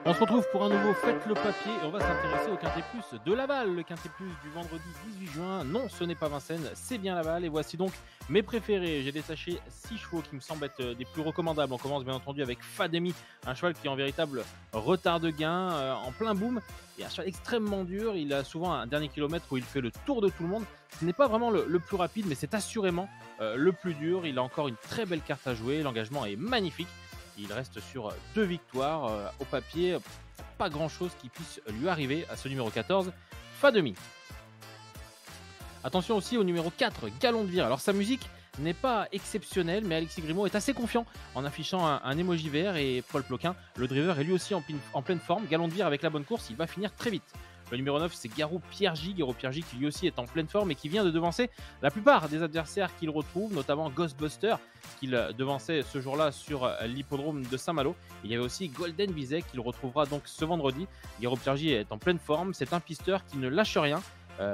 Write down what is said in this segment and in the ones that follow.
On se retrouve pour un nouveau Faites le papier et on va s'intéresser au Quintet Plus de Laval. Le Quintet Plus du vendredi 18 juin. Non, ce n'est pas Vincennes, c'est bien Laval. Et voici donc mes préférés. J'ai détaché 6 chevaux qui me semblent être des plus recommandables. On commence bien entendu avec Fademi, un cheval qui est en véritable retard de gain, en plein boom. Et un cheval extrêmement dur. Il a souvent un dernier kilomètre où il fait le tour de tout le monde. Ce n'est pas vraiment le plus rapide, mais c'est assurément le plus dur. Il a encore une très belle carte à jouer. L'engagement est magnifique. Il reste sur 2 victoires au papier. Pas grand chose qui puisse lui arriver à ce numéro 14, Fademi. Attention aussi au numéro 4, Galon de Vire. Alors sa musique n'est pas exceptionnelle, mais Alexis Grimaud est assez confiant en affichant un emoji vert et Paul Ploquin, le driver, est lui aussi en pleine forme. Galon de Vire avec la bonne course, il va finir très vite. Le numéro 9, c'est Garou Piergi. Garou Piergi qui lui aussi est en pleine forme et qui vient de devancer la plupart des adversaires qu'il retrouve, notamment Ghostbuster, qu'il devançait ce jour-là sur l'hippodrome de Saint-Malo. Il y avait aussi Golden Bizet qu'il retrouvera donc ce vendredi. Garou Piergi est en pleine forme. C'est un pisteur qui ne lâche rien.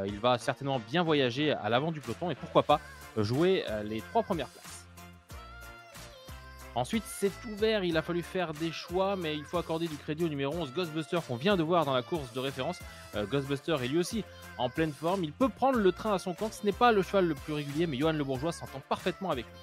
Il va certainement bien voyager à l'avant du peloton et pourquoi pas jouer les 3 premières places. Ensuite, c'est ouvert, il a fallu faire des choix, mais il faut accorder du crédit au numéro 11, Ghostbuster, qu'on vient de voir dans la course de référence. Ghostbuster est lui aussi en pleine forme, il peut prendre le train à son compte, ce n'est pas le cheval le plus régulier, mais Johan Le Bourgeois s'entend parfaitement avec lui.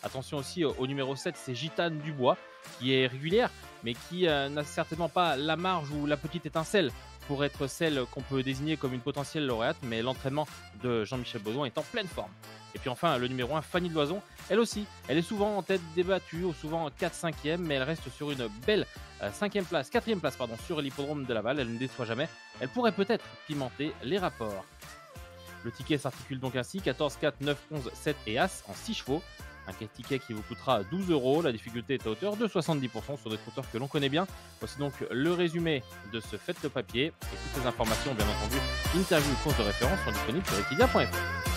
Attention aussi au numéro 7, c'est Gitane Dubois, qui est régulière, mais qui n'a certainement pas la marge ou la petite étincelle pour être celle qu'on peut désigner comme une potentielle lauréate, mais l'entraînement de Jean-Michel Baudouin est en pleine forme. Et puis enfin, le numéro 1, Fanny de Loison, elle aussi, elle est souvent en tête débattue, ou souvent en 4-5e, mais elle reste sur une belle 4e place sur l'hippodrome de Laval, elle ne déçoit jamais, elle pourrait peut-être pimenter les rapports. Le ticket s'articule donc ainsi, 14, 4, 9, 11, 7 et As en 6 chevaux. Un ticket qui vous coûtera 12 €. La difficulté est à hauteur de 70% sur des trotteurs que l'on connaît bien. Voici donc le résumé de ce Faites le papier. Et toutes les informations, bien entendu, interview et courses de référence sont disponibles sur equidia.fr.